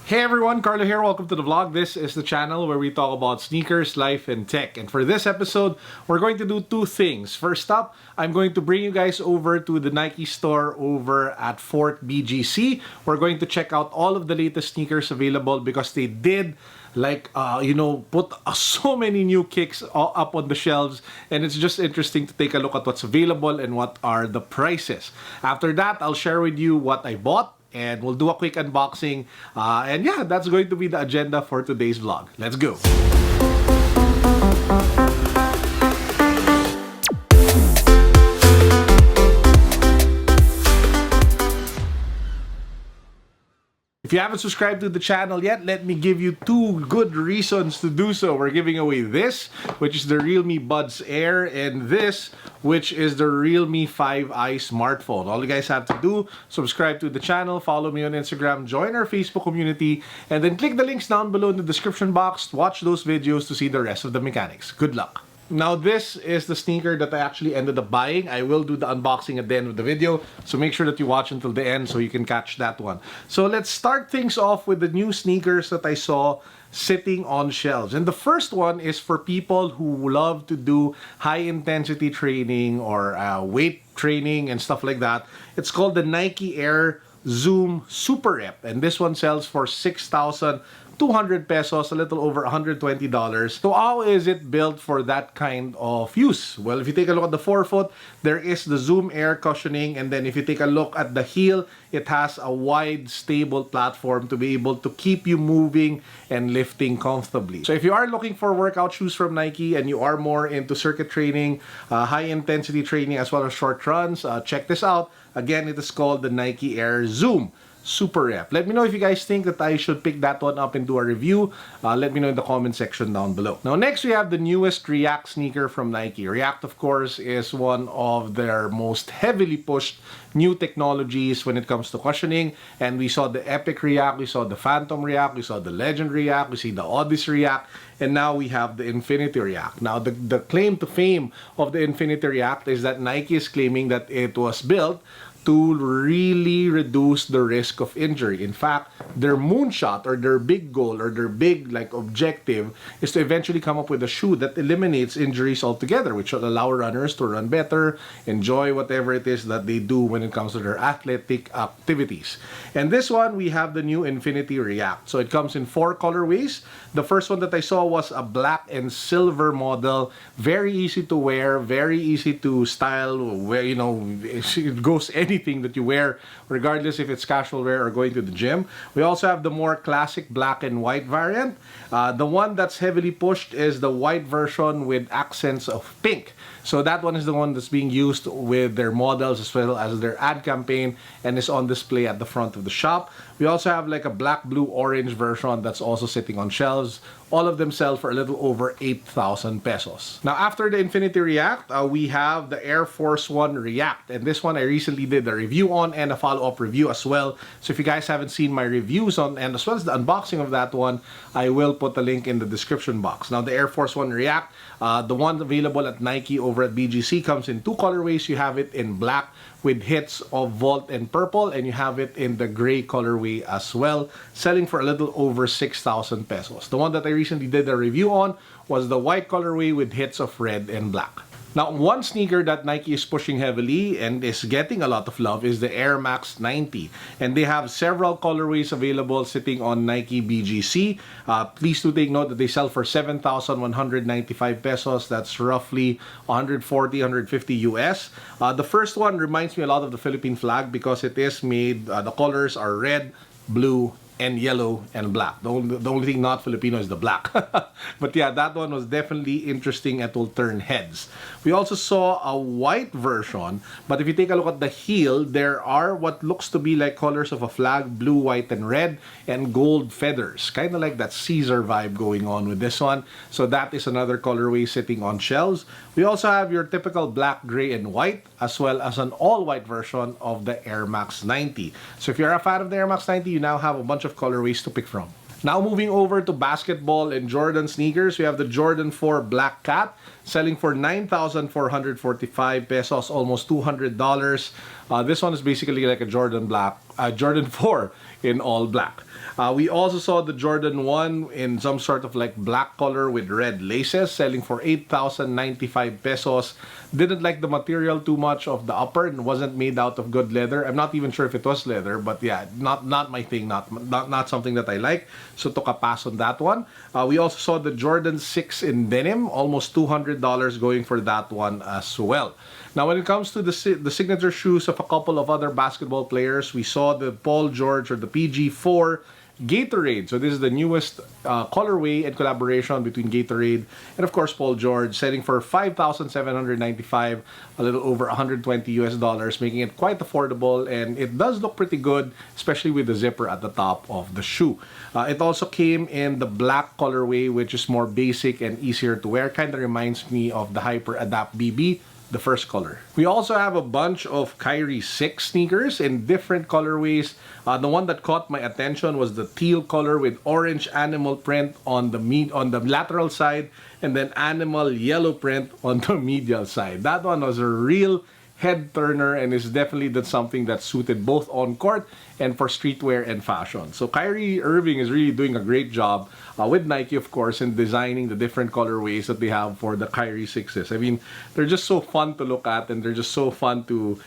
Hey everyone, Carlo here. Welcome to the vlog. This is the channel where we talk about sneakers, life, and tech. And for this episode, we're going to do two things. First up, I'm going to bring you guys over to the Nike store over at Fort BGC. We're going to check out all of the latest sneakers available because they did put so many new kicks up on the shelves, and it's just interesting to take a look at what's available and what are the prices. After that, I'll share with you what I bought, and we'll do a quick unboxing. And yeah, that's going to be the agenda for today's vlog. Let's go. If you haven't subscribed to the channel yet, let me give you two good reasons to do so. We're giving away this, which is the Realme Buds Air, and this, which is the Realme 5i smartphone. All you guys have to do, subscribe to the channel, follow me on Instagram, join our Facebook community, and then click the links down below in the description box. Watch those videos to see the rest of the mechanics. Good luck. Now, this is the sneaker that I actually ended up buying. I will do the unboxing at the end of the video, so make sure that you watch until the end so you can catch that one. So let's start things off with the new sneakers that I saw sitting on shelves. And the first one is for people who love to do high-intensity training or weight training and stuff like that. It's called the Nike Air Zoom Super Rep, and this one sells for 6,200 pesos, a little over $120. So how is it built for that kind of use? Well, if you take a look at the forefoot, there is the Zoom Air cushioning, and then if you take a look at the heel, it has a wide, stable platform to be able to keep you moving and lifting comfortably. So if you are looking for workout shoes from Nike and you are more into circuit training, high-intensity training, as well as short runs, check this out. Again, it is called the Nike Air Zoom Super Rep. Let me know if you guys think that I should pick that one up and do a review. Let me know in the comment section down below. Now, next we have the newest React sneaker from Nike. React, of course, is one of their most heavily pushed new technologies when it comes to cushioning. And we saw the Epic React, we saw the Phantom React, we saw the Legend React, we see the Odyssey React, and now we have the Infinity React. Now, the claim to fame of the Infinity React is that Nike is claiming that it was built to really reduce the risk of injury. In fact, their moonshot or their big goal or their big objective is to eventually come up with a shoe that eliminates injuries altogether, which will allow runners to run better, enjoy whatever it is that they do when it comes to their athletic activities. And this one, we have the new Infinity React. So it comes in 4 colorways. The first one that I saw was a black and silver model. Very easy to wear, very easy to style, where it goes anything that you wear, regardless if it's casual wear or going to the gym. We also have the more classic black and white variant. The one that's heavily pushed is the white version with accents of pink. So that one is the one that's being used with their models as well as their ad campaign and is on display at the front of the shop. We also have like a black, blue, orange version that's also sitting on shelves. All of them sell for a little over 8,000 pesos. Now, after the Infinity React, we have the Air Force One React. And this one I recently did a review on and a follow-up review as well. So if you guys haven't seen my reviews on and as well as the unboxing of that one, I will put the link in the description box. Now, the Air Force One React, the one available at Nike over at BGC, comes in 2 colorways. You have it in black with hits of Vault and Purple, and you have it in the gray colorway as well, selling for a little over 6,000 pesos. The one that I recently did a review on was the white colorway with hits of red and black. Now, one sneaker that Nike is pushing heavily and is getting a lot of love is the Air Max 90. And they have several colorways available sitting on Nike BGC. Please do take note that they sell for 7,195 pesos. That's roughly 140, 150 US. The first one reminds me a lot of the Philippine flag because it is made, the colors are red, blue, and yellow and black. The only thing not Filipino is the black. But yeah, that one was definitely interesting and will turn heads. We also saw a white version, but if you take a look at the heel, there are what looks to be like colors of a flag, blue, white, and red, and gold feathers. Kind of like that Caesar vibe going on with this one. So that is another colorway sitting on shelves. We also have your typical black, gray, and white, as well as an all-white version of the Air Max 90. So if you're a fan of the Air Max 90, you now have a bunch of colorways to pick from. Now moving over to basketball and Jordan sneakers, we have the Jordan 4 Black Cat selling for 9,445 pesos, almost $200. This one is basically like a Jordan 4 in all black. We also saw the Jordan 1 in some sort of like black color with red laces, selling for 8,095 pesos. Didn't like the material too much of the upper, and wasn't made out of good leather. I'm not even sure if it was leather, but yeah, not my thing, not something that I like. So took a pass on that one. We also saw the Jordan 6 in denim, almost $200 going for that one as well. Now, when it comes to the signature shoes of a couple of other basketball players, we saw the Paul George, or the PG4 Gatorade. So this is the newest colorway and collaboration between Gatorade and of course Paul George, selling for 5,795, a little over 120 US dollars, making it quite affordable, and it does look pretty good, especially with the zipper at the top of the shoe. It also came in the black colorway, which is more basic and easier to wear. Kind of reminds me of the Hyper Adapt BB, the first color. We also have a bunch of Kyrie 6 sneakers in different colorways. The one that caught my attention was the teal color with orange animal print on the lateral side, and then animal yellow print on the medial side. That one was a real head turner, and is definitely something that's suited both on court and for streetwear and fashion. So Kyrie Irving is really doing a great job with Nike, of course, in designing the different colorways that they have for the Kyrie 6s. I mean, they're just so fun to look at, and they're just so fun to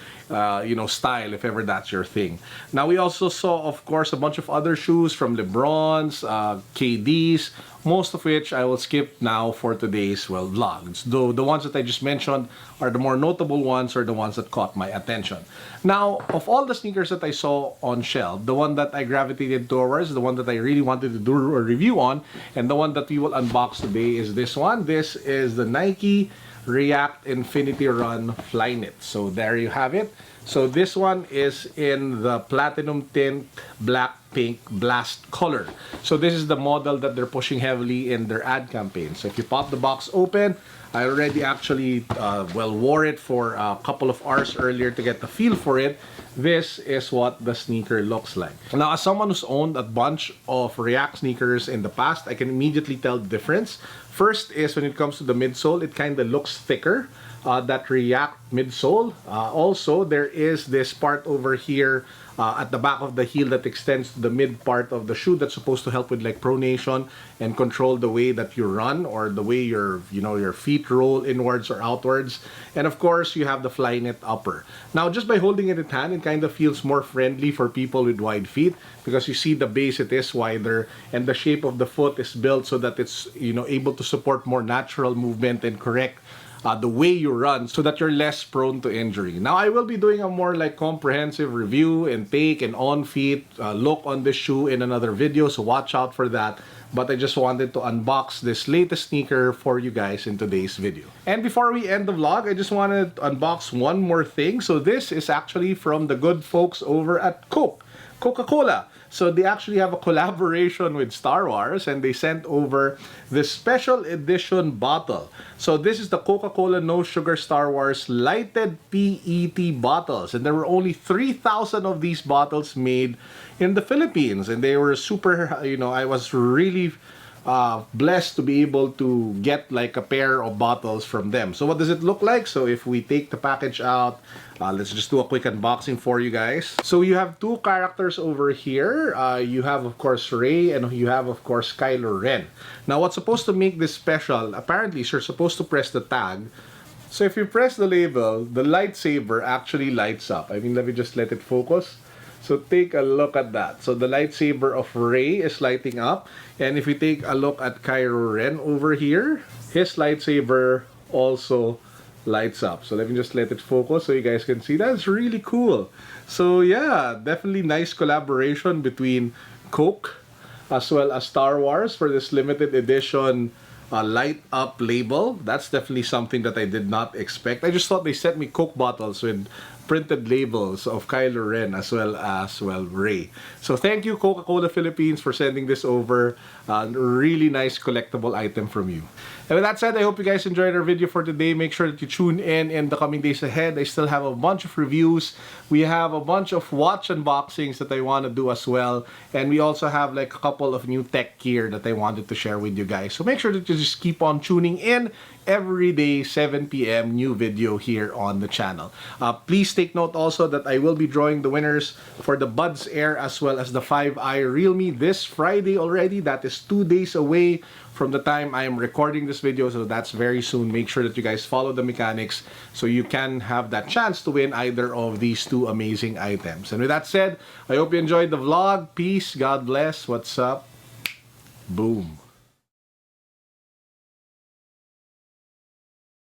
style, if ever that's your thing. Now, we also saw, of course, a bunch of other shoes from LeBron's, KD's, most of which I will skip now for today's vlog. Though the ones that I just mentioned are the more notable ones, or the ones that caught my attention. Now, of all the sneakers that I saw on shelf, the one that I gravitated towards, the one that I really wanted to do a review on, and the one that we will unbox today is this one. This is the Nike React Infinity Run Flyknit. So there you have it. So this one is in the platinum tint black pink blast color. So this is the model that they're pushing heavily in their ad campaign. So if you pop the box open, I already actually wore it for a couple of hours earlier to get the feel for it. This is what the sneaker looks like. Now, as someone who's owned a bunch of React sneakers in the past, I can immediately tell the difference. First is when it comes to the midsole, it kind of looks thicker, that React midsole. Also, there is this part over here at the back of the heel that extends to the mid part of the shoe, that's supposed to help with like pronation and control the way that you run, or the way your feet roll inwards or outwards. And of course, you have the Flyknit upper. Now, just by holding it in hand, it kind of feels more friendly for people with wide feet, because you see the base, it is wider, and the shape of the foot is built so that it's able to support more natural movement and correct the way you run, so that you're less prone to injury. Now, I will be doing a more like comprehensive review and take and on-feet look on this shoe in another video, so watch out for that. But I just wanted to unbox this latest sneaker for you guys in today's video. And before we end the vlog, I just wanted to unbox one more thing. So this is actually from the good folks over at Coca-Cola. So they actually have a collaboration with Star Wars, and they sent over this special edition bottle. So this is the Coca-Cola No Sugar Star Wars lighted PET bottles, and there were only 3,000 of these bottles made in the Philippines, and they were super, I was really blessed to be able to get like a pair of bottles from them. So what does it look like? So if we take the package out, let's just do a quick unboxing for you guys. So you have two characters over here. You have, of course, Rey, and you have, of course, Kylo Ren. Now, what's supposed to make this special, apparently, you're supposed to press the tag. So if you press the label, the lightsaber actually lights up. I mean, let me just let it focus. So take a look at that. So the lightsaber of Rey is lighting up. And if we take a look at Kylo Ren over here, his lightsaber also lights up. So let me just let it focus so you guys can see. That's really cool. So yeah, definitely nice collaboration between Coke as well as Star Wars for this limited edition light up label. That's definitely something that I did not expect. I just thought they sent me Coke bottles with printed labels of Kylo Ren as well Rey. So thank you, Coca-Cola Philippines, for sending this over. Really nice collectible item from you. And with that said, I hope you guys enjoyed our video for today. Make sure that you tune in the coming days ahead. I still have a bunch of reviews. We have a bunch of watch unboxings that I want to do as well. And we also have like a couple of new tech gear that I wanted to share with you guys. So make sure that you just keep on tuning in every day, 7 p.m. new video here on the channel. Please stay take note also that I will be drawing the winners for the Buds Air as well as the 5i Realme this Friday already. That is 2 days away from the time I am recording this video, so that's very soon. Make sure that you guys follow the mechanics so you can have that chance to win either of these two amazing items. And with that said, I hope you enjoyed the vlog. Peace, God bless, what's up, boom.